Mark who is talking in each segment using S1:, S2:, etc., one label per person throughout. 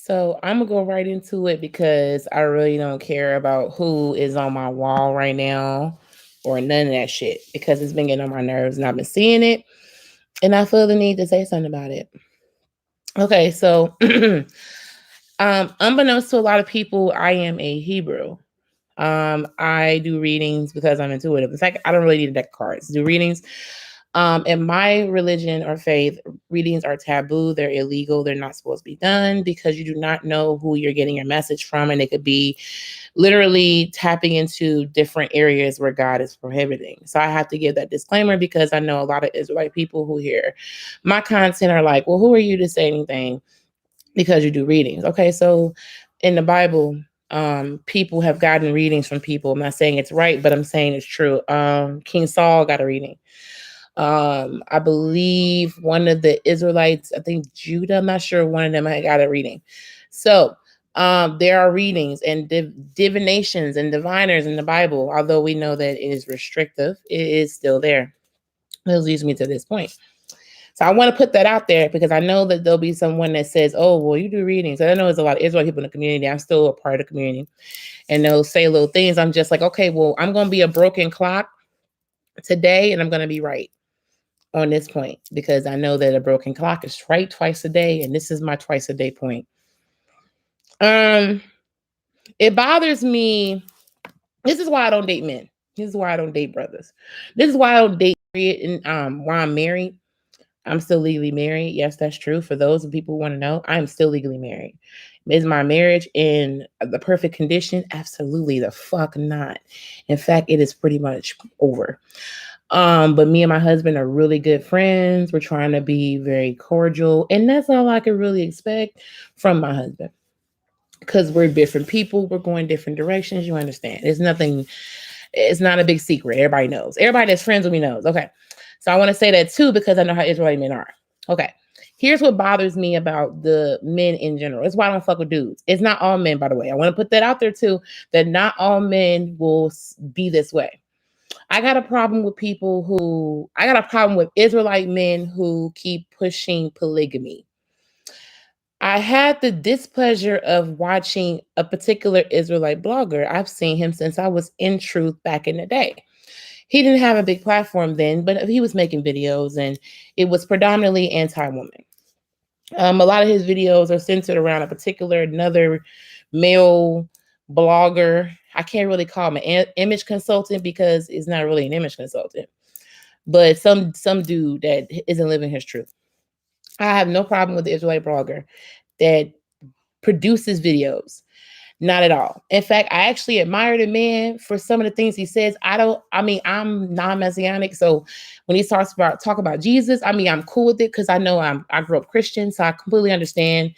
S1: So I'm gonna go right into it because I really don't care about who is on my wall right now or none of that shit because it's been getting on my nerves and I've been seeing it and I feel the need to say something about it. Okay, so unbeknownst to a lot of people, I am a Hebrew. I do readings because I'm intuitive. In fact, I don't really need a deck of cards to do readings. In my religion or faith, readings are taboo. They're illegal. They're not supposed to be done because you do not know who you're getting your message from, and it could be literally tapping into different areas where God is prohibiting. So I have to give that disclaimer because I know a lot of Israelite people who hear my content are like, "Well, who are you to say anything?" Because you do readings. Okay, so in the Bible, people have gotten readings from people. I'm not saying it's right, but I'm saying it's true. King Saul got a reading. I believe one of the Israelites, I think Judah, I'm not sure, one of them I got a reading. So there are readings and divinations and diviners in the Bible. Although we know that it is restrictive, it is still there. It leads me to this point. So I want to put that out there because I know that there'll be someone that says, "Oh, well, you do readings." I know there's a lot of Israel people in the community. I'm still a part of the community, and they'll say little things. I'm just like, okay, well, I'm going to be a broken clock today, and I'm going to be right on this point because I know that a broken clock is right twice a day, and this is my twice a day point. Um, it bothers me. This is why I don't date men. This is why I don't date brothers. This is why I don't date and why I'm married. I'm still legally married. Yes, that's true. For those people who want to know, I'm still legally married. Is my marriage in the perfect condition? Absolutely the fuck not. In fact, it is pretty much over. But me and my husband are really good friends. We're trying to be very cordial, and that's all I could really expect from my husband. Because we're different people, we're going different directions. You understand? It's nothing. It's not a big secret. Everybody knows. Everybody that's friends with me knows. Okay, so I want to say that too because I know how Israeli men are. Okay, here's what bothers me about the men in general. It's why I don't fuck with dudes. It's not all men, by the way. I want to put that out there too. That not all men will be this way. I got a problem with people who, I got a problem with Israelite men who keep pushing polygamy. I had the displeasure of watching a particular Israelite blogger. I've seen him since I was in truth back in the day. He didn't have a big platform then, but he was making videos and it was predominantly anti woman. A lot of his videos are centered around a particular another male blogger. I can't really call him an image consultant because it's not really an image consultant, but some dude that isn't living his truth. I have no problem with the Israelite blogger that produces videos. Not at all. In fact, I actually admire the man for some of the things he says. I'm non-messianic. So when he starts about talk about Jesus, I'm cool with it because I know I grew up Christian. So I completely understand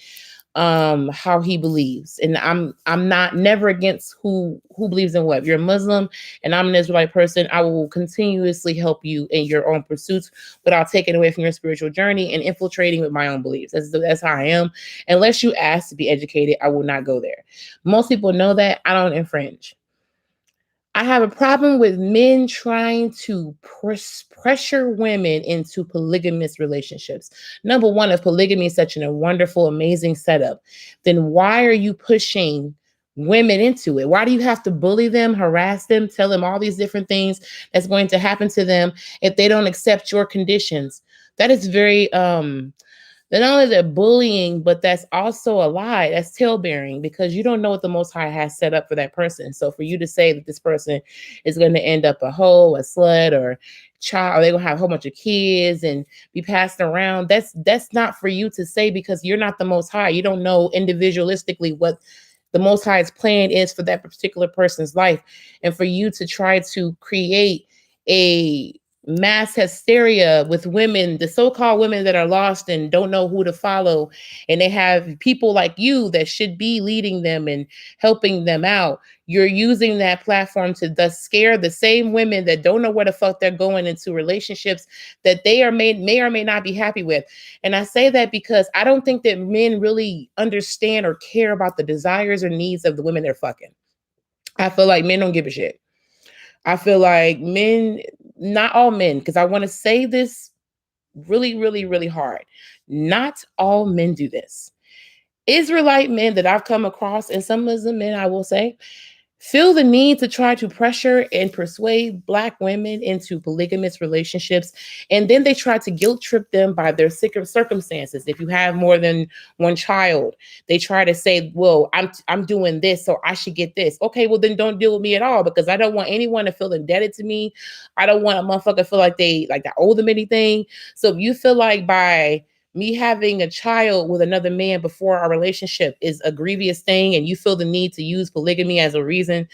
S1: how he believes. And I'm not never against who believes in what. If you're a Muslim and I'm an Israelite person, I will continuously help you in your own pursuits without taking away from your spiritual journey and infiltrating with my own beliefs. That's how I am. Unless you ask to be educated, I will not go there. Most people know that I don't infringe. I have a problem with men trying to pressure women into polygamous relationships. Number one, if polygamy is such a wonderful, amazing setup, then why are you pushing women into it? Why do you have to bully them, harass them, tell them all these different things that's going to happen to them if they don't accept your conditions? That is very not only is it bullying, but that's also a lie. That's tail bearing because you don't know what the Most High has set up for that person. So for you to say that this person is going to end up a hoe, a slut, or child, or they're going to have a whole bunch of kids and be passed around, that's not for you to say because you're not the Most High. You don't know individualistically what the Most High's plan is for that particular person's life, and for you to try to create a mass hysteria with women, the so-called women that are lost and don't know who to follow, and they have people like you that should be leading them and helping them out. You're using that platform to thus scare the same women that don't know where the fuck they're going into relationships that they may or may not be happy with. And I say that because I don't think that men really understand or care about the desires or needs of the women they're fucking. I feel like men don't give a shit. I feel like men, not all men, because I want to say this really, really, really hard. Not all men do this. Israelite men that I've come across, and some of the men I will say, feel the need to try to pressure and persuade Black women into polygamous relationships. And then they try to guilt trip them by their circumstances. If you have more than one child, they try to say, well, I'm doing this, so I should get this. Okay, well, then don't deal with me at all, because I don't want anyone to feel indebted to me. I don't want a motherfucker to feel like they owe them anything. So if you feel like by me having a child with another man before our relationship is a grievous thing, and you feel the need to use polygamy as a reason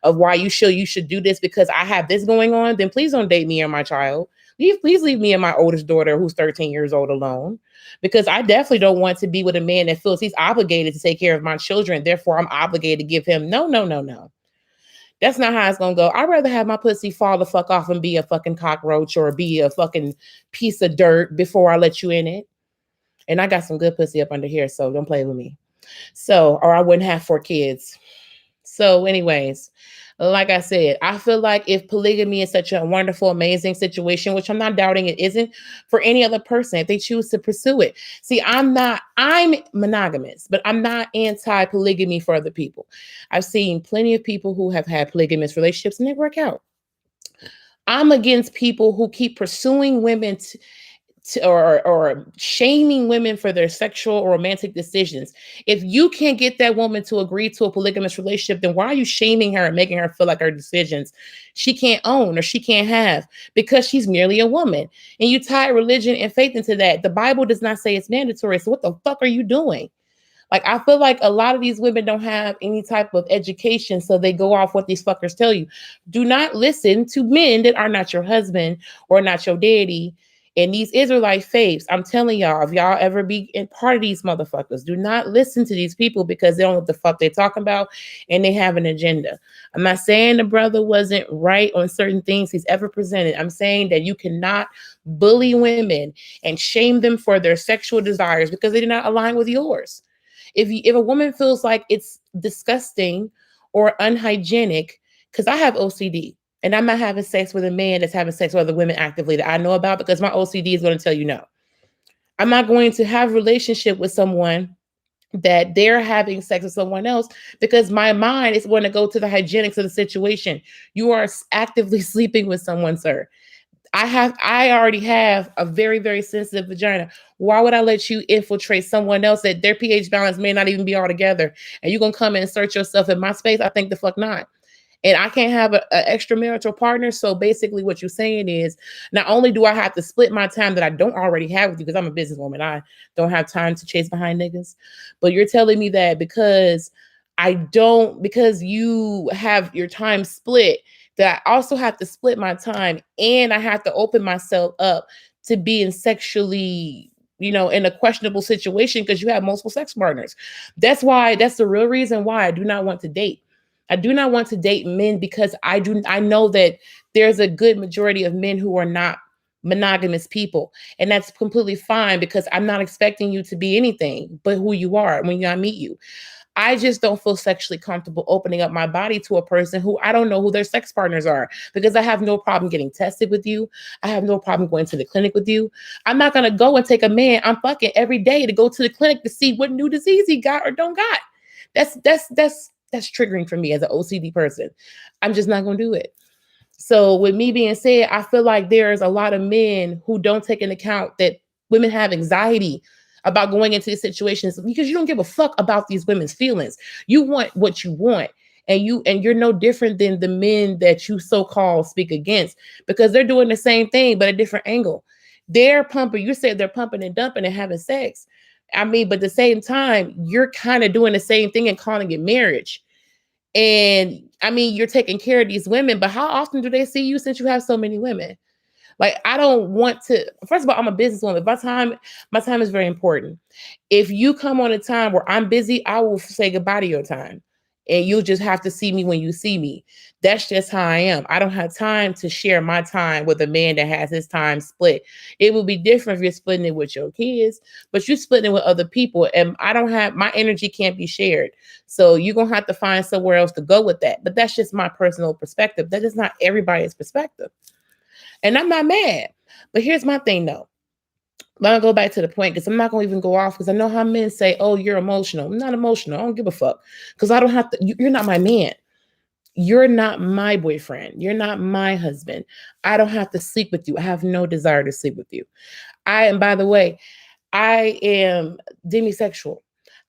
S1: of why you should do this because I have this going on, then please don't date me or my child. Please leave me and my oldest daughter, who's 13 years old, alone, because I definitely don't want to be with a man that feels he's obligated to take care of my children. Therefore, I'm obligated to give him. No, no, no, no. That's not how it's gonna go. I'd rather have my pussy fall the fuck off and be a fucking cockroach or be a fucking piece of dirt before I let you in it. And I got some good pussy up under here, so don't play with me. So, or I wouldn't have 4 kids. So, anyways, like I said, I feel like if polygamy is such a wonderful, amazing situation, which I'm not doubting it isn't for any other person, if they choose to pursue it. See, I'm monogamous, but I'm not anti-polygamy for other people. I've seen plenty of people who have had polygamous relationships and they work out. I'm against people who keep pursuing women or shaming women for their sexual or romantic decisions. If you can't get that woman to agree to a polygamous relationship, then why are you shaming her and making her feel like her decisions she can't own or she can't have because she's merely a woman? And you tie religion and faith into that. The Bible does not say it's mandatory. So what the fuck are you doing? Like, I feel like a lot of these women don't have any type of education, so they go off what these fuckers tell you. Do not listen to men that are not your husband or not your daddy. And these Israelite faiths, I'm telling y'all, if y'all ever be in part of these motherfuckers, do not listen to these people because they don't know what the fuck they're talking about and they have an agenda. I'm not saying the brother wasn't right on certain things he's ever presented. I'm saying that you cannot bully women and shame them for their sexual desires because they do not align with yours. If a woman feels like it's disgusting or unhygienic, because I have OCD and I'm not having sex with a man that's having sex with other women actively that I know about, because my OCD is going to tell you no. I'm not going to have a relationship with someone that they're having sex with someone else because my mind is going to go to the hygienics of the situation. You are actively sleeping with someone, sir. I already have a very, very sensitive vagina. Why would I let you infiltrate someone else that their pH balance may not even be all together? And you're gonna come and insert yourself in my space? I think the fuck not. And I can't have an extramarital partner. So basically, what you're saying is, not only do I have to split my time that I don't already have with you, because I'm a businesswoman, I don't have time to chase behind niggas. But you're telling me that because you have your time split, that I also have to split my time and I have to open myself up to being sexually, in a questionable situation because you have multiple sex partners. That's the real reason why I do not want to date. I do not want to date men because I know that there's a good majority of men who are not monogamous people. And that's completely fine because I'm not expecting you to be anything but who you are when I meet you. I just don't feel sexually comfortable opening up my body to a person who I don't know who their sex partners are, because I have no problem getting tested with you. I have no problem going to the clinic with you. I'm not going to go and take a man I'm fucking every day to go to the clinic to see what new disease he got or don't got. That's triggering for me as an OCD person. I'm just not going to do it. So with me being said, I feel like there's a lot of men who don't take into account that women have anxiety about going into these situations because you don't give a fuck about these women's feelings. You want what you want. And you're no different than the men that you so-called speak against, because they're doing the same thing, but a different angle. They're pumping, you said they're pumping and dumping and having sex. I mean, but at the same time, you're kind of doing the same thing and calling it marriage. And I mean, you're taking care of these women, but how often do they see you since you have so many women? Like, I don't want to, first of all, I'm a businesswoman. My time is very important. If you come on a time where I'm busy, I will say goodbye to your time. And you'll just have to see me when you see me. That's just how I am. I don't have time to share my time with a man that has his time split. It would be different if you're splitting it with your kids, but you're splitting it with other people. And my energy can't be shared. So you're going to have to find somewhere else to go with that. But that's just my personal perspective. That is not everybody's perspective. And I'm not mad. But here's my thing, though. But I'll go back to the point because I'm not going to even go off because I know how men say, oh, you're emotional. I'm not emotional. I don't give a fuck because I don't have to. You're not my man. You're not my boyfriend. You're not my husband. I don't have to sleep with you. I have no desire to sleep with you. And by the way, I am demisexual.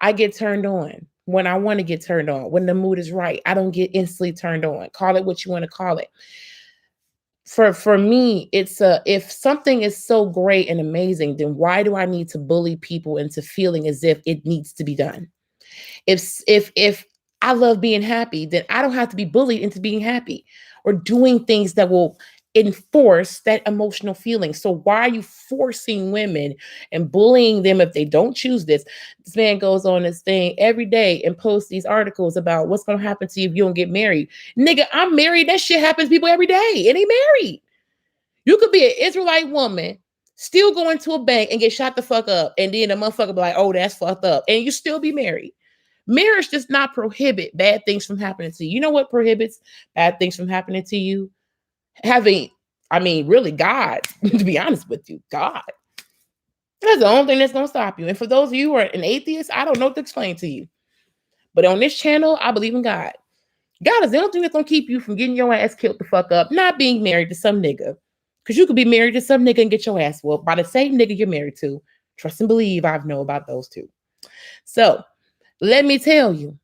S1: I get turned on when I want to get turned on, when the mood is right. I don't get instantly turned on. Call it what you want to call it. For me, it's if something is so great and amazing, then why do I need to bully people into feeling as if it needs to be done? If I love being happy, then I don't have to be bullied into being happy or doing things that will enforce that emotional feeling. So why are you forcing women and bullying them if they don't choose this? This man goes on this thing every day and posts these articles about what's going to happen to you if you don't get married. Nigga, I'm married. That shit happens to people every day and they married. You could be an Israelite woman, still go into a bank and get shot the fuck up, and then the motherfucker be like, oh, that's fucked up, and you still be married. Marriage does not prohibit bad things from happening to you. You know what prohibits bad things from happening to you? Having, I mean, really, God, to be honest with you, God. That's the only thing that's going to stop you. And for those of you who are an atheist, I don't know what to explain to you. But on this channel, I believe in God. God is the only thing that's going to keep you from getting your ass killed the fuck up, not being married to some nigga. Because you could be married to some nigga and get your ass whooped by the same nigga you're married to. Trust and believe I know about those two. So let me tell you,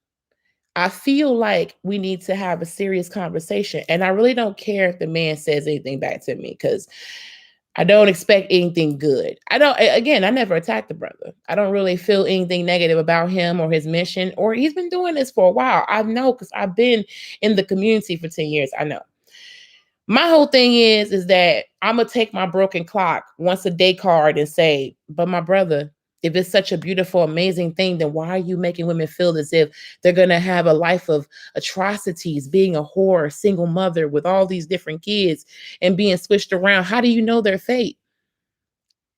S1: I feel like we need to have a serious conversation. And I really don't care if the man says anything back to me because I don't expect anything good. I never attacked the brother. I don't really feel anything negative about him or his mission, or he's been doing this for a while. I know because I've been in the community for 10 years. I know. My whole thing is that I'm going to take my broken clock once a day card and say, but my brother, if it's such a beautiful, amazing thing, then why are you making women feel as if they're going to have a life of atrocities, being a whore, single mother with all these different kids and being switched around? How do you know their fate?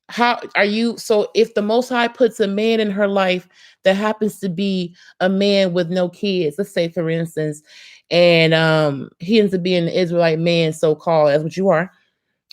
S1: How are you? So if the Most High puts a man in her life that happens to be a man with no kids, let's say for instance, and he ends up being an Israelite man, so called, that's what you are,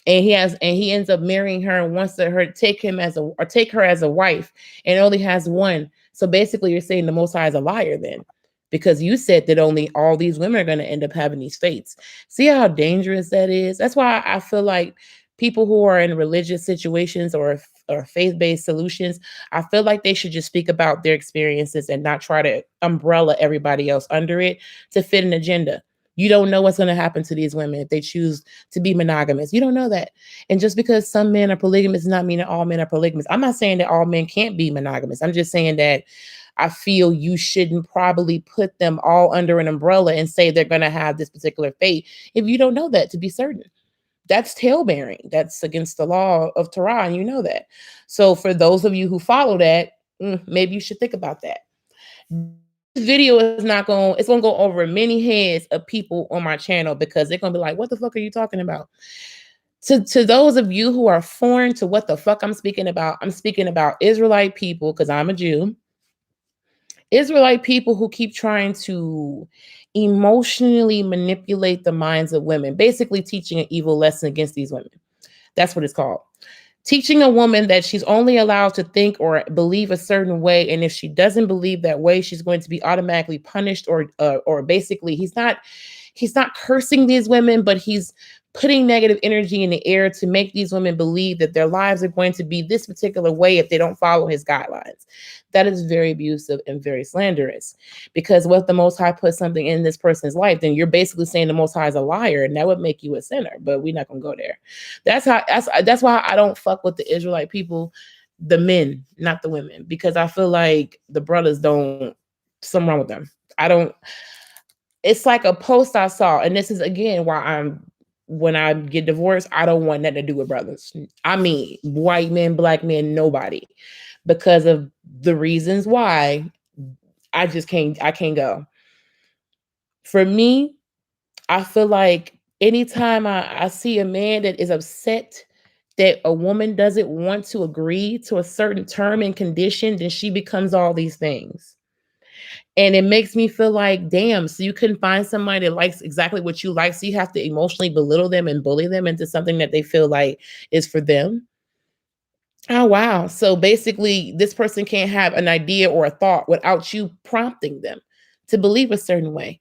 S1: and he ends up marrying her and wants to her take him as a or take her as a wife and only has one. So basically, you're saying the Most High is a liar then, because you said that only all these women are going to end up having these fates. See how dangerous that is? That's why I feel like people who are in religious situations or faith-based solutions, I feel like they should just speak about their experiences and not try to umbrella everybody else under it to fit an agenda. You don't know what's going to happen to these women if they choose to be monogamous. You don't know that. And just because some men are polygamous does not mean that all men are polygamous. I'm not saying that all men can't be monogamous. I'm just saying that I feel you shouldn't probably put them all under an umbrella and say they're going to have this particular fate if you don't know that to be certain. That's tailbearing. That's against the law of Torah, and you know that. So for those of you who follow that, maybe you should think about that. This video is not going, it's going to go over many heads of people on my channel because they're going to be like, what the fuck are you talking about? To those of you who are foreign to what the fuck I'm speaking about Israelite people, because I'm a Jew. Israelite people who keep trying to emotionally manipulate the minds of women, basically teaching an evil lesson against these women. That's what it's called. Teaching a woman that she's only allowed to think or believe a certain way, and if she doesn't believe that way, she's going to be automatically punished, or basically he's not cursing these women, but he's putting negative energy in the air to make these women believe that their lives are going to be this particular way if they don't follow his guidelines. That is very abusive and very slanderous, because what the Most High put something in this person's life, then you're basically saying the Most High is a liar, and that would make you a sinner. But we're not gonna go there. That's why I don't fuck with the Israelite people, the men, not the women, because I feel like the brothers don't, something wrong with them. I don't. It's like a post I saw, and this is again why when I get divorced, I don't want nothing to do with brothers. I mean, white men, black men, nobody, because of the reasons why I can't go. For me, I feel like anytime I see a man that is upset that a woman doesn't want to agree to a certain term and condition, then she becomes all these things. And it makes me feel like, damn, so you couldn't find somebody that likes exactly what you like. So you have to emotionally belittle them and bully them into something that they feel like is for them. Oh, wow. So basically, this person can't have an idea or a thought without you prompting them to believe a certain way.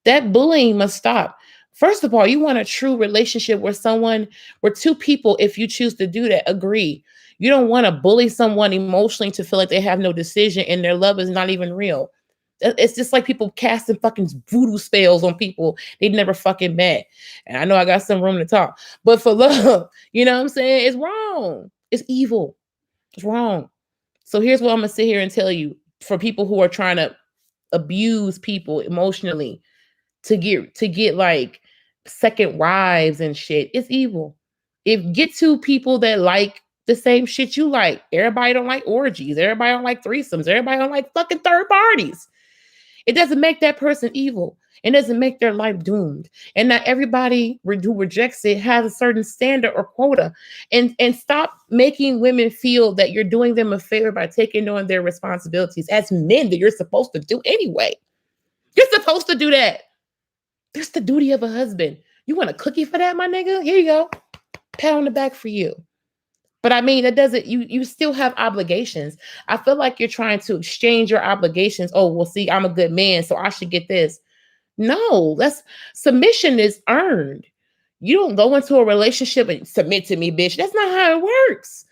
S1: That bullying must stop. First of all, you want a true relationship where where two people, if you choose to do that, agree. You don't want to bully someone emotionally to feel like they have no decision and their love is not even real. It's just like people casting fucking voodoo spells on people they never fucking met. And I know I got some room to talk, but for love, you know what I'm saying? It's wrong. It's evil. It's wrong. So here's what I'm gonna sit here and tell you for people who are trying to abuse people emotionally to get like second wives and shit. It's evil. If get two people that like the same shit you like. Everybody don't like orgies. Everybody don't like threesomes. Everybody don't like fucking third parties. It doesn't make that person evil. It doesn't make their life doomed. And not everybody who rejects it has a certain standard or quota. And stop making women feel that you're doing them a favor by taking on their responsibilities as men that you're supposed to do anyway. You're supposed to do that. That's the duty of a husband. You want a cookie for that, my nigga? Here you go. Pat on the back for you. But I mean, that doesn't you still have obligations. I feel like you're trying to exchange your obligations. Oh, well, see, I'm a good man, so I should get this. No, that's submission is earned. You don't go into a relationship and submit to me, bitch. That's not how it works.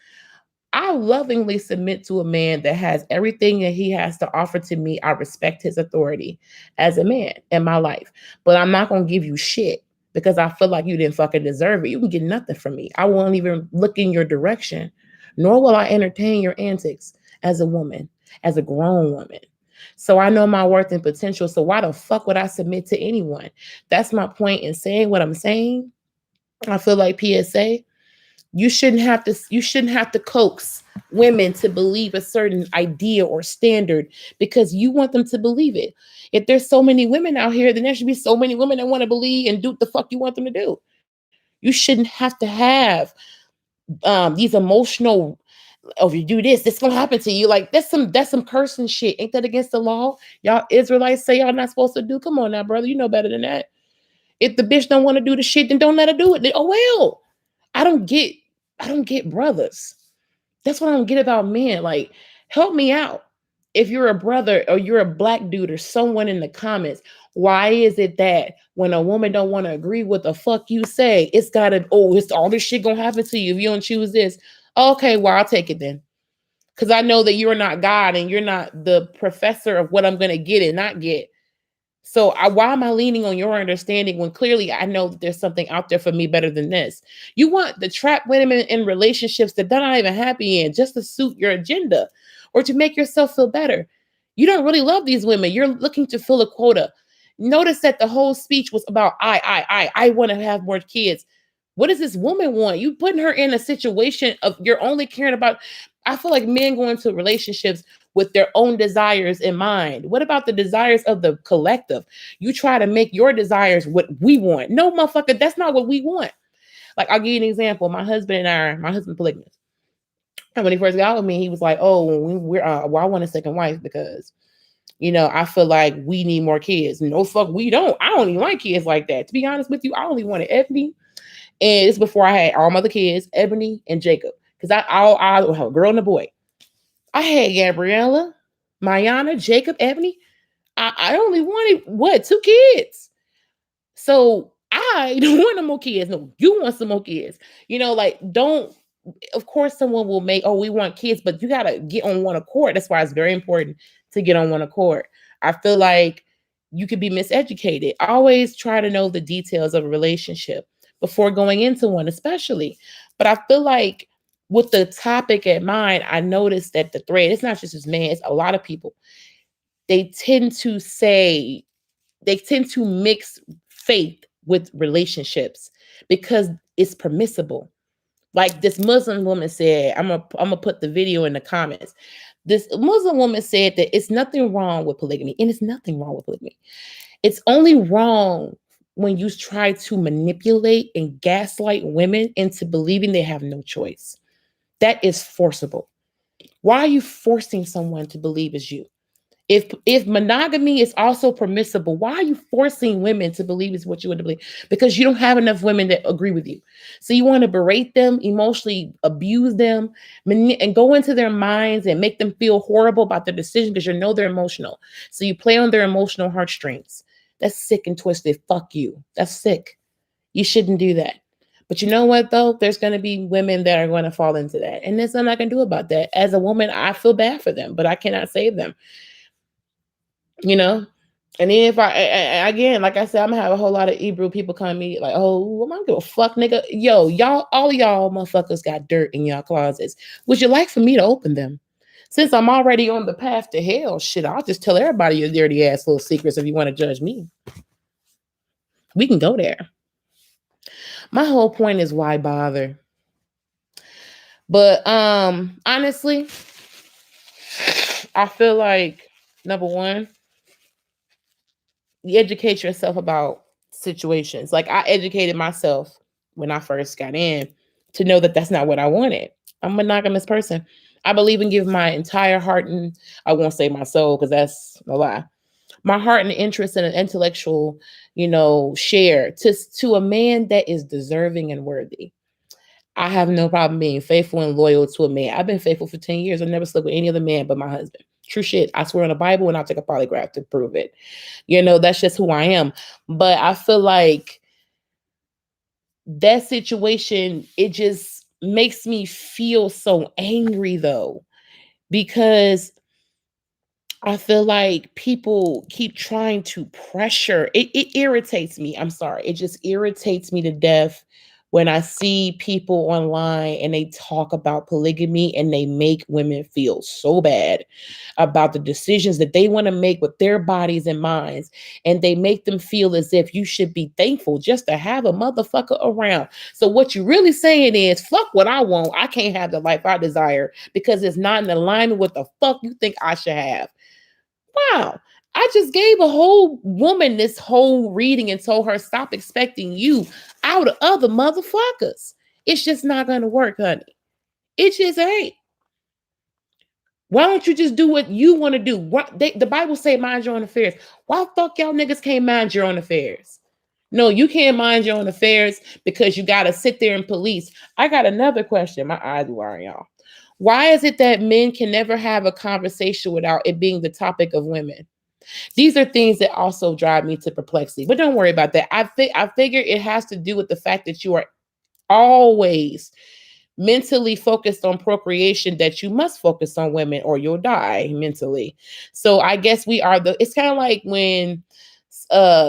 S1: I lovingly submit to a man that has everything that he has to offer to me. I respect his authority as a man in my life, but I'm not going to give you shit because I feel like you didn't fucking deserve it. You can get nothing from me. I won't even look in your direction, nor will I entertain your antics as a woman, as a grown woman. So I know my worth and potential. So why the fuck would I submit to anyone? That's my point in saying what I'm saying. I feel like PSA, you shouldn't have to coax women to believe a certain idea or standard because you want them to believe it. If there's so many women out here, then there should be so many women that want to believe and do what the fuck you want them to do. You shouldn't have to have these emotional, oh, if you do this, this gonna happen to you. Like that's some cursing shit. Ain't that against the law? Y'all Israelites say y'all not supposed to do. Come on now, brother. You know better than that. If the bitch don't want to do the shit, then don't let her do it. Then, oh well. I don't get I don't get brothers. That's what I don't get about men. Like, help me out. If you're a brother or you're a black dude or someone in the comments, why is it that when a woman don't want to agree with the fuck you say, it's gotta, oh, it's all this shit gonna happen to you if you don't choose this? Okay, well, I'll take it then. Because I know that you're not God and you're not the professor of what I'm gonna get and not get. So why am I leaning on your understanding when clearly I know that there's something out there for me better than this? You want the trap women in relationships that they're not even happy in just to suit your agenda or to make yourself feel better. You don't really love these women. You're looking to fill a quota. Notice that the whole speech was about I want to have more kids. What does this woman want? You putting her in a situation of you're only caring about. I feel like men go into relationships with their own desires in mind. What about the desires of the collective? You try to make your desires what we want. No, motherfucker, that's not what we want. Like, I'll give you an example. My husband polygamous. And when he first got with me, he was like, "Oh, well, I want a second wife because, I feel like we need more kids." No, fuck, we don't. I don't even like kids like that. To be honest with you, I only wanted Ebony, and it's before I had all my other kids, Ebony and Jacob, because I have a girl and a boy. I had Gabriella, Mayana, Jacob, Ebony. I only wanted what, two kids. So I don't want no more kids. No, you want some more kids. Like, don't, of course someone will make, oh, we want kids, but you gotta get on one accord. That's why it's very important to get on one accord. I feel like you could be miseducated. Always try to know the details of a relationship before going into one, especially. But I feel like with the topic at mind, I noticed that the thread, it's not just this man, it's a lot of people. They tend to say, they tend to mix faith with relationships because it's permissible. Like this Muslim woman said, I'm gonna put the video in the comments. This Muslim woman said that it's nothing wrong with polygamy, and it's nothing wrong with polygamy. It's only wrong when you try to manipulate and gaslight women into believing they have no choice. That is forcible. Why are you forcing someone to believe as you? If monogamy is also permissible, why are you forcing women to believe is what you want to believe? Because you don't have enough women that agree with you. So you want to berate them, emotionally abuse them, and go into their minds and make them feel horrible about their decision because you know they're emotional. So you play on their emotional heartstrings. That's sick and twisted. Fuck you. That's sick. You shouldn't do that. But you know what, though? There's going to be women that are going to fall into that. And there's nothing I can do about that. As a woman, I feel bad for them, but I cannot save them. You know? And then if again, like I said, I'm gonna have a whole lot of Hebrew people come to me like, oh, I don't give a fuck, nigga. Yo, y'all, all of y'all motherfuckers got dirt in y'all closets. Would you like for me to open them? Since I'm already on the path to hell, shit, I'll just tell everybody your dirty ass little secrets if you want to judge me. We can go there. My whole point is why bother? But honestly, I feel like number one, you educate yourself about situations. Like I educated myself when I first got in to know that that's not what I wanted. I'm a monogamous person. I believe in giving my entire heart and I won't say my soul because that's a lie. My heart and interest in an intellectual, share to a man that is deserving and worthy. I have no problem being faithful and loyal to a man. I've been faithful for 10 years. I never slept with any other man but my husband. True shit. I swear on the Bible and I'll take a polygraph to prove it. That's just who I am. But I feel like that situation, it just makes me feel so angry though, because I feel like people keep trying to pressure. It irritates me. I'm sorry. It just irritates me to death when I see people online and they talk about polygamy and they make women feel so bad about the decisions that they want to make with their bodies and minds. And they make them feel as if you should be thankful just to have a motherfucker around. So what you're really saying is, fuck what I want. I can't have the life I desire because it's not in alignment with the fuck you think I should have. Wow. I just gave a whole woman this whole reading and told her stop expecting you out of other motherfuckers. It's just not going to work, honey. It just ain't. Why don't you just do what you want to do? The Bible say mind your own affairs. Why the fuck y'all niggas can't mind your own affairs? No, you can't mind your own affairs because you got to sit there and police. I got another question. My eyes are y'all. Why is it that men can never have a conversation without it being the topic of women? These are things that also drive me to perplexity. But don't worry about that. I figure it has to do with the fact that you are always mentally focused on procreation, that you must focus on women or you'll die mentally. So I guess it's kind of like when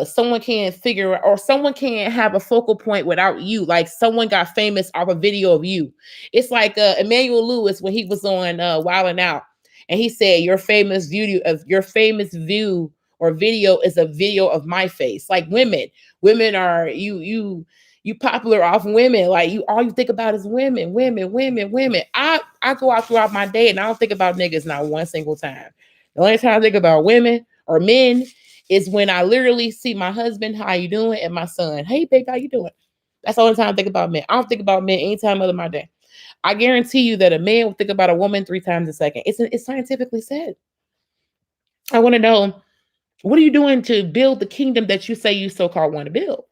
S1: someone can't figure or someone can't have a focal point without you. Like someone got famous off a video of you. It's like Emmanuel Lewis when he was on Wild 'N Out, and he said your famous view or video is a video of my face. Like women are you popular off women. Like all you think about is women. I go out throughout my day and I don't think about niggas not one single time. The only time I think about women or men is when I literally see my husband, how you doing, and my son, hey babe, how you doing? That's the only time I think about men. I don't think about men any time other my day. I guarantee you that a man will think about a woman 3 times a second. It's scientifically said. I want to know, what are you doing to build the kingdom that you say you so-called want to build?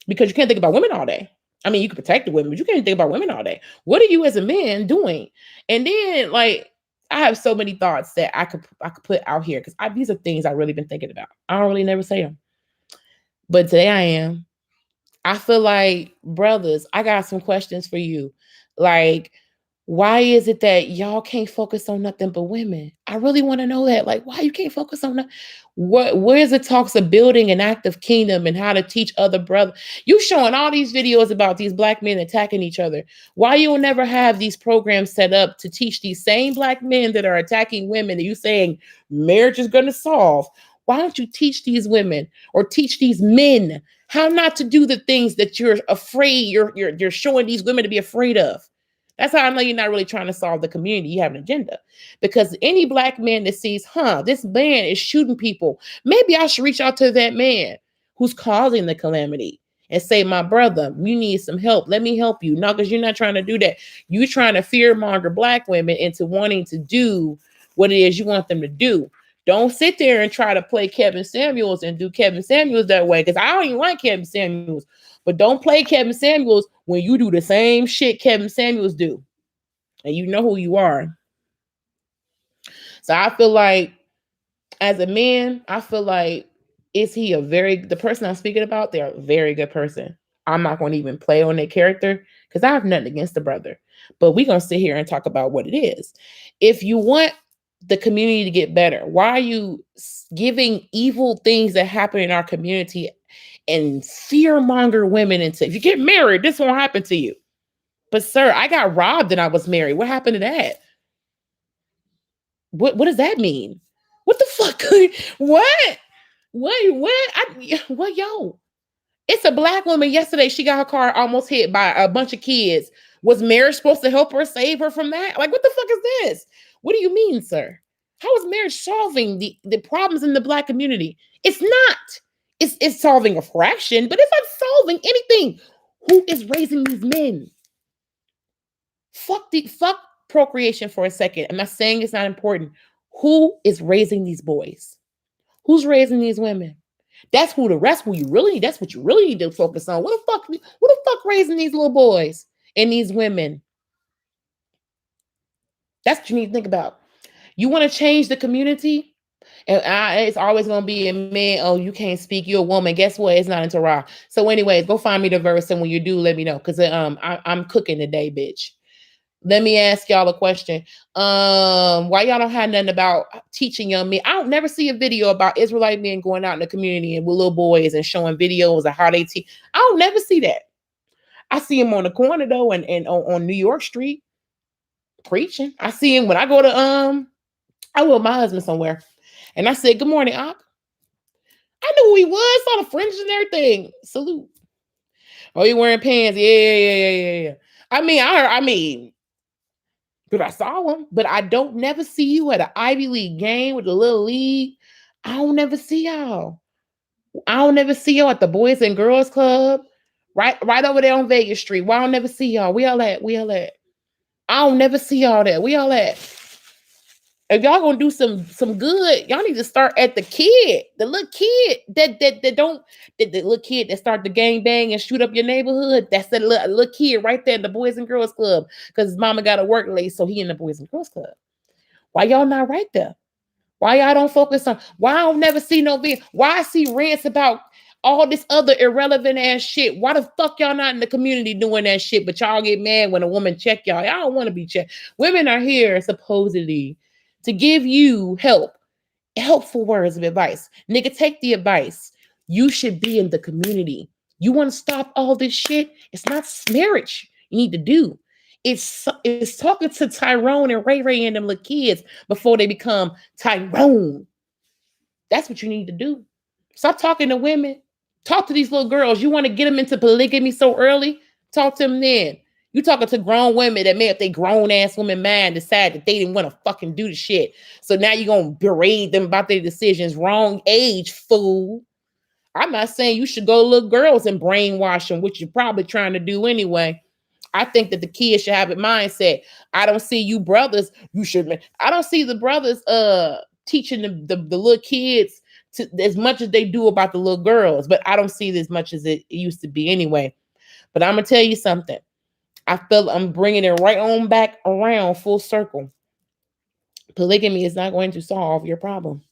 S1: Because you can't think about women all day. I mean, you can protect the women, but you can't think about women all day. What are you as a man doing? And then, like, I have so many thoughts that I could put out here because these are things I've really been thinking about. I don't really never say them, but today I am. I feel like, brothers, I got some questions for you. Like, why is it that y'all can't focus on nothing but women? I really want to know that. Like, why you can't focus on that? Where's the talks of building an active kingdom and how to teach other brothers? You showing all these videos about these black men attacking each other. Why you will never have these programs set up to teach these same black men that are attacking women that you saying marriage is going to solve? Why don't you teach these women or teach these men how not to do the things that you're afraid you're showing these women to be afraid of? That's how I know you're not really trying to solve the community. You have an agenda. Because any black man that sees, this man is shooting people, maybe I should reach out to that man who's causing the calamity and say, my brother, you need some help. Let me help you. No, because you're not trying to do that. You're trying to fearmonger black women into wanting to do what it is you want them to do. Don't sit there and try to play Kevin Samuels and do Kevin Samuels that way, because I don't even like Kevin Samuels. But don't play Kevin Samuels when you do the same shit Kevin Samuels do. And you know who you are. So I feel like, as a man, I feel like, the person I'm speaking about, they're a very good person. I'm not going to even play on their character because I have nothing against the brother. But we're going to sit here and talk about what it is. If you want the community to get better, why are you giving evil things that happen in our community and fear-monger women into, if you get married, this won't happen to you? But sir, I got robbed and I was married. What happened to that? What does that mean? What the fuck? What? What, yo? It's a black woman yesterday. She got her car almost hit by a bunch of kids. Was marriage supposed to help her, save her from that? Like, what the fuck is this? What do you mean, sir? How is marriage solving the problems in the black community? It's not. It's solving a fraction, but it's not solving anything. Who is raising these men? Fuck procreation for a second. I'm not saying it's not important. Who is raising these boys? Who's raising these women? That's what you really need to focus on. What the fuck raising these little boys and these women? That's what you need to think about. You want to change the community? And it's always going to be a man. Oh, you can't speak. You're a woman. Guess what? It's not in Torah. So anyways, go find me the verse. And when you do, let me know. Because I'm cooking today, bitch. Let me ask y'all a question. Why y'all don't have nothing about teaching young men? I don't never see a video about Israelite men going out in the community and with little boys and showing videos of how they teach. I don't never see that. I see him on the corner though, and on New York Street preaching. I see him when I go to I was with my husband somewhere, and I said, "Good morning, Ak." I knew who he was. Saw the fringes and everything. Salute. Oh, he wearing pants? Yeah. I mean. But I saw him, but I don't never see you at an Ivy League game with the little league. I don't never see y'all. I don't never see y'all at the Boys and Girls Club, right over there on Vegas Street. Why I don't never see y'all? We all at? I don't never see y'all there. We all at? If y'all gonna do some good, y'all need to start at the little kid the little kid that start the gang bang and shoot up your neighborhood. That's that little kid right there in the Boys and Girls Club, because his mama got to work late, so he in the Boys and Girls Club. Why y'all not right there? Why y'all don't focus on? Why I don't never see no video? Why I see rants about all this other irrelevant ass shit? Why the fuck y'all not in the community doing that shit? But y'all get mad when a woman check y'all. Y'all don't want to be checked. Women are here supposedly to give you helpful words of advice. Nigga, take the advice. You should be in the community. You want to stop all this shit? It's not marriage you need to do. It's talking to Tyrone and Ray and them little kids before they become Tyrone. That's what you need to do. Stop talking to women. Talk to these little girls. You want to get them into polygamy so early? Talk to them then. You talking to grown women that may have their grown ass woman mind decide that they didn't want to fucking do the shit. So now you're going to berate them about their decisions. Wrong age, fool. I'm not saying you should go to little girls and brainwash them, which you're probably trying to do anyway. I think that the kids should have a mindset. I don't see you brothers. I don't see the brothers teaching the little kids as much as they do about the little girls. But I don't see it as much as it used to be anyway. But I'm going to tell you something. I feel I'm bringing it right on back around full circle. Polygamy is not going to solve your problem.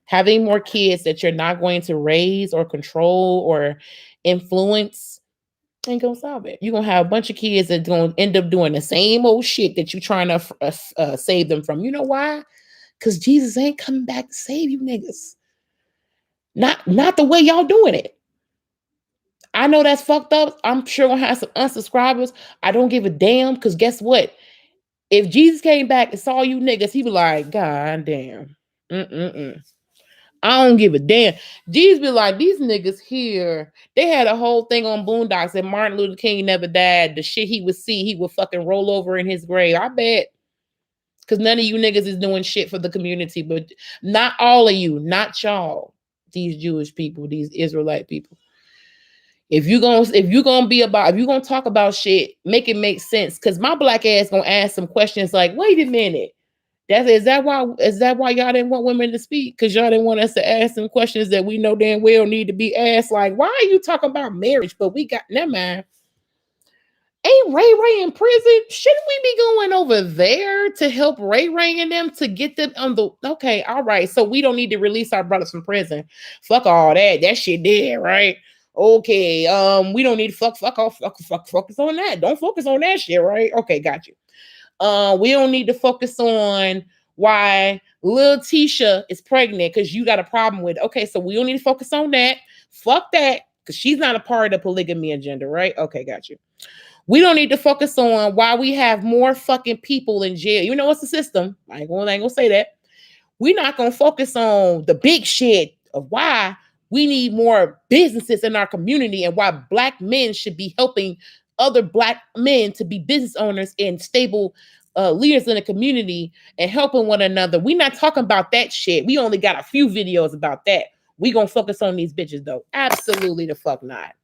S1: Having more kids that you're not going to raise or control or influence ain't gonna solve it. You're gonna have a bunch of kids that gonna end up doing the same old shit that you're trying to save them from. You know why? Because Jesus ain't coming back to save you niggas. Not the way y'all doing it. I know that's fucked up. I'm sure gonna have some unsubscribers. I don't give a damn, because guess what? If Jesus came back and saw you niggas, he be like, God damn. I don't give a damn. Jesus be like, these niggas here, they had a whole thing on Boondocks that Martin Luther King never died. The shit he would see, he would fucking roll over in his grave. I bet. Because none of you niggas is doing shit for the community, but not all of you, not y'all. These Jewish people, these Israelite people. If you're gonna talk about shit, make it make sense. Because my black ass gonna ask some questions like, wait a minute. Is that why y'all didn't want women to speak? Because y'all didn't want us to ask them questions that we know damn well need to be asked. Like, why are you talking about marriage? But we got never mind. Ain't Ray Ray in prison? Shouldn't we be going over there to help Ray Ray and them to get them on the okay, all right. So we don't need to release our brothers from prison. Fuck all that. That shit dead, right? Okay. We don't need to fuck off, focus on that. Don't focus on that shit, right? Okay, got you. We don't need to focus on why Lil Tisha is pregnant because you got a problem with it. Okay, so we don't need to focus on that. Fuck that, because she's not a part of the polygamy agenda, right? Okay, got you. We don't need to focus on why we have more fucking people in jail. You know, it's the system. I ain't gonna say that. We're not gonna focus on the big shit of why we need more businesses in our community and why Black men should be helping other Black men to be business owners and stable leaders in the community and helping one another. We're not talking about that shit. We only got a few videos about that. We gonna focus on these bitches though. Absolutely the fuck not.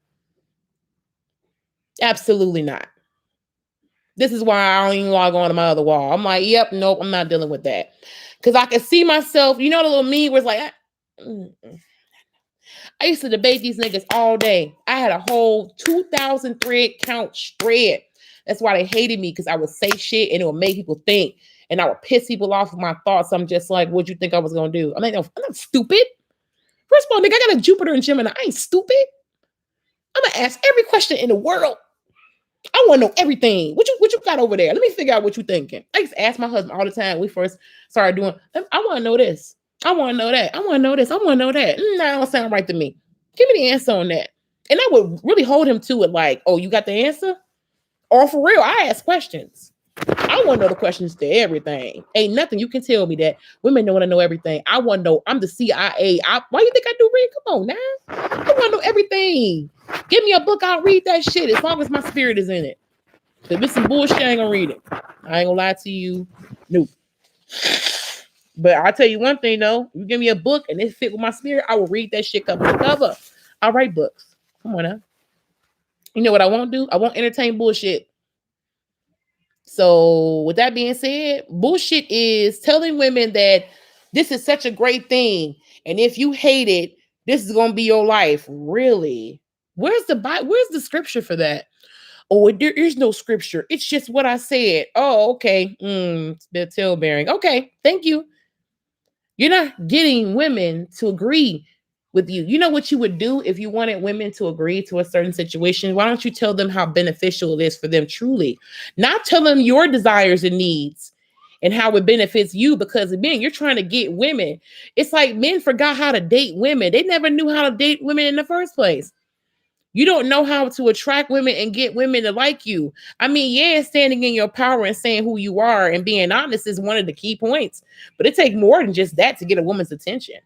S1: Absolutely not. This is why I don't even log on to my other wall. I'm like, yep, nope, I'm not dealing with that. Because I can see myself, you know, the little me where it's like, I used to debate these niggas all day. I had a whole 2,000 thread count thread. That's why they hated me, because I would say shit and it would make people think. And I would piss people off with my thoughts. I'm just like, what'd you think I was going to do? I'm like, I'm not stupid. First of all, nigga, I got a Jupiter and Gemini. I ain't stupid. I'm going to ask every question in the world. I want to know everything. What you got over there? Let me figure out what you thinking. I used to ask my husband all the time. We first started doing, I want to know this. I want to know that. I want to know this. I want to know that. That don't sound right to me. Give me the answer on that. And I would really hold him to it like, oh, you got the answer? Or for real, I ask questions. I want to know the questions to everything. Ain't nothing you can tell me that women don't want to know everything. I want to know. I'm the CIA. Why you think I do read? Come on now. I want to know everything. Give me a book, I'll read that shit as long as my spirit is in it. If it's some bullshit, I ain't gonna read it. I ain't gonna lie to you. Nope. But I'll tell you one thing though. You give me a book and it fit with my spirit, I will read that shit cover to cover. I write books. Come on now. You know what I won't do? I won't entertain bullshit. So with that being said, bullshit is telling women that this is such a great thing. And if you hate it, this is gonna be your life. Really? Where's the scripture for that? Oh, there is no scripture. It's just what I said. Oh, okay. It's a bit tail bearing. Okay, thank you. You're not getting women to agree with you. You know what you would do if you wanted women to agree to a certain situation? Why don't you tell them how beneficial it is for them truly? Not tell them your desires and needs and how it benefits you, because again, you're trying to get women. It's like men forgot how to date women. They never knew how to date women in the first place. You don't know how to attract women and get women to like you. I mean, yeah, standing in your power and saying who you are and being honest is one of the key points. But it takes more than just that to get a woman's attention.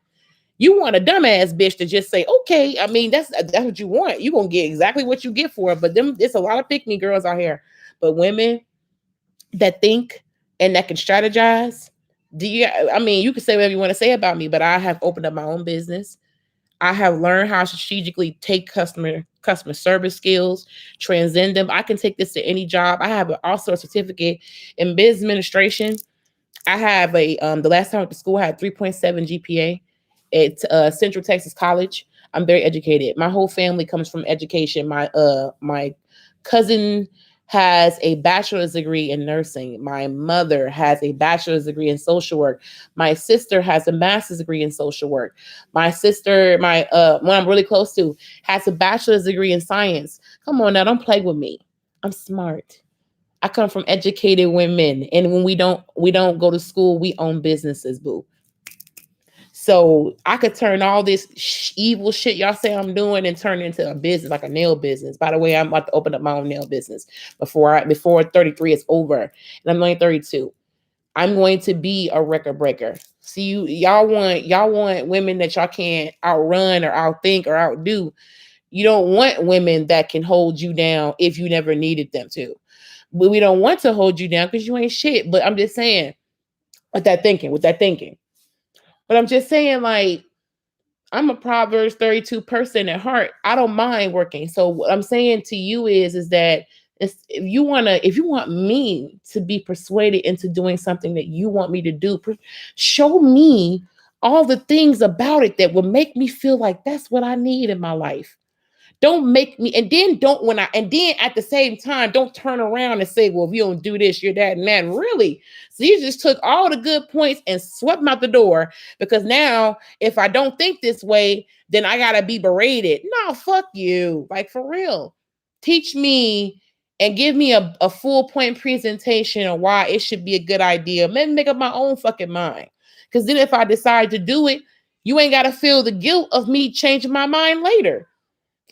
S1: You want a dumbass bitch to just say, okay, I mean, that's what you want. You're going to get exactly what you get for it. But there's a lot of pick-me girls out here. But women that think and that can strategize, you can say whatever you want to say about me, but I have opened up my own business. I have learned how to strategically take customer service skills, transcend them. I can take this to any job. I have also a certificate in business administration. I have the last time I went to school, I had 3.7 GPA at Central Texas College. I'm very educated. My whole family comes from education. My cousin has a bachelor's degree in nursing. My mother has a bachelor's degree in social work. My sister has a master's degree in social work. My sister, one I'm really close to, has a bachelor's degree in science. Come on now, don't play with me. I'm smart. I come from educated women, and when we don't go to school, we own businesses, boo. So I could turn all this evil shit y'all say I'm doing and turn it into a business, like a nail business. By the way, I'm about to open up my own nail business before 33 is over, and I'm only 32. I'm going to be a record breaker. See, y'all want women that y'all can't outrun or outthink or outdo. You don't want women that can hold you down if you never needed them to. But we don't want to hold you down because you ain't shit. But I'm just saying, with that thinking. But I'm just saying, like, I'm a Proverbs 32 person at heart. I don't mind working. So what I'm saying to you is that If you want me to be persuaded into doing something that you want me to do, show me all the things about it that will make me feel like that's what I need in my life. Don't make me, and then don't when I and then at the same time, don't turn around and say, well, if you don't do this, you're that and that. Really? So you just took all the good points and swept them out the door because now if I don't think this way, then I gotta be berated. No, fuck you. Like for real. Teach me and give me a full point presentation on why it should be a good idea. Maybe make up my own fucking mind. Because then if I decide to do it, you ain't gotta feel the guilt of me changing my mind later.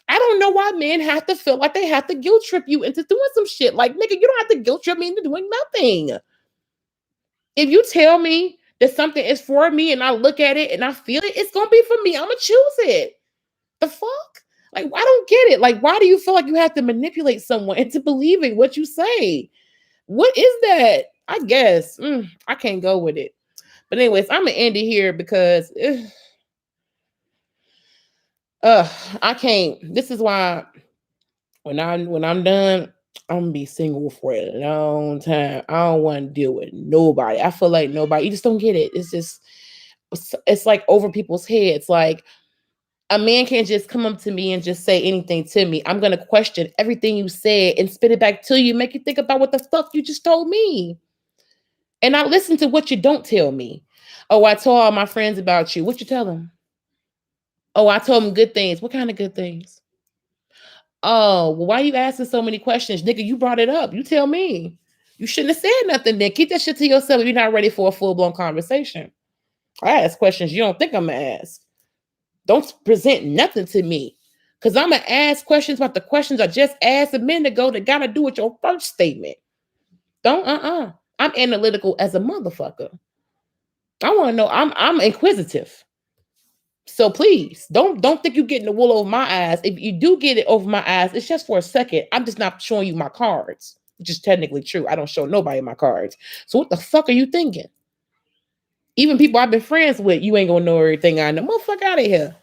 S1: I don't know why men have to feel like they have to guilt trip you into doing some shit. Like, nigga, you don't have to guilt trip me into doing nothing. If you tell me that something is for me and I look at it and I feel it, it's gonna be for me. I'm gonna choose it. The fuck? Like, I don't get it. Like, why do you feel like you have to manipulate someone into believing what you say? What is that? I guess I can't go with it. But anyways, I'm gonna end it here because I can't. This is why when I'm done, I'm gonna be single for a long time. I don't want to deal with nobody. I feel like nobody. You just don't get it. It's like over people's heads. Like a man can't just come up to me and just say anything to me. I'm gonna question everything you said and spit it back to you, make you think about what the fuck you just told me. And I listen to what you don't tell me. Oh, I told all my friends about you. What you tell them? Oh, I told them good things. What kind of good things? Oh, well, why are you asking so many questions? Nigga, you brought it up. You tell me. You shouldn't have said nothing then. Keep that shit to yourself if you're not ready for a full-blown conversation. I ask questions you don't think I'm going to ask. Don't present nothing to me. Because I'm going to ask questions about the questions I just asked a minute ago that got to do with your first statement. Don't, I'm analytical as a motherfucker. I want to know. I'm inquisitive. So please don't think you're getting the wool over my eyes. If you do get it over my eyes, it's just for a second. I'm just not showing you my cards, which is technically true. I don't show nobody my cards. So what the fuck are you thinking? Even people I've been friends with, you ain't gonna know everything I know. Motherfucker out of here.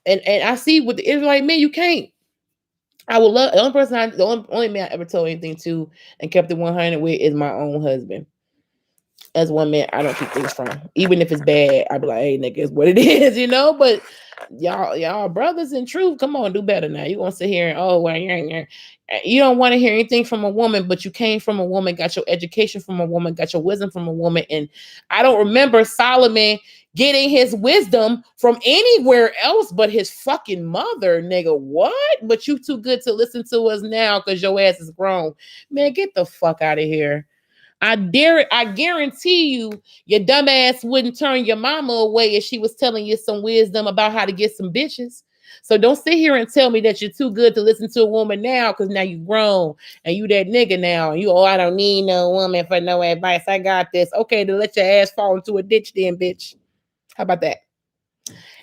S1: And I see with the Israelite men, you can't. I would love the only man I ever told anything to and kept it 100 with is my own husband. As one man, I don't keep things from. Even if it's bad, I'd be like, hey, nigga, it's what it is, you know? But y'all brothers in truth, come on, do better now. You gonna sit here and well, you don't want to hear anything from a woman, but you came from a woman, got your education from a woman, got your wisdom from a woman. And I don't remember Solomon getting his wisdom from anywhere else but his fucking mother, nigga. What? But you too good to listen to us now because your ass is grown. Man, get the fuck out of here. I guarantee you, your dumb ass wouldn't turn your mama away if she was telling you some wisdom about how to get some bitches. So don't sit here and tell me that you're too good to listen to a woman now because now you grown and you that nigga now. And I don't need no woman for no advice. I got this. Okay, then let your ass fall into a ditch then, bitch. How about that?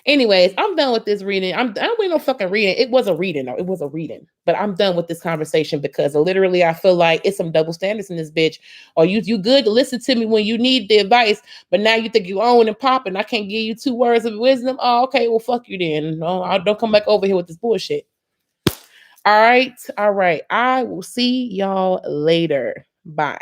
S1: Anyways, I'm done with this reading. I don't need no fucking reading. It was a reading, though. It was a reading. But I'm done with this conversation because literally I feel like it's some double standards in this bitch. Or you good to listen to me when you need the advice, but now you think you own and popping. I can't give you 2 words of wisdom. Oh, okay, well, fuck you then. No, don't come back over here with this bullshit. All right. I will see y'all later. Bye.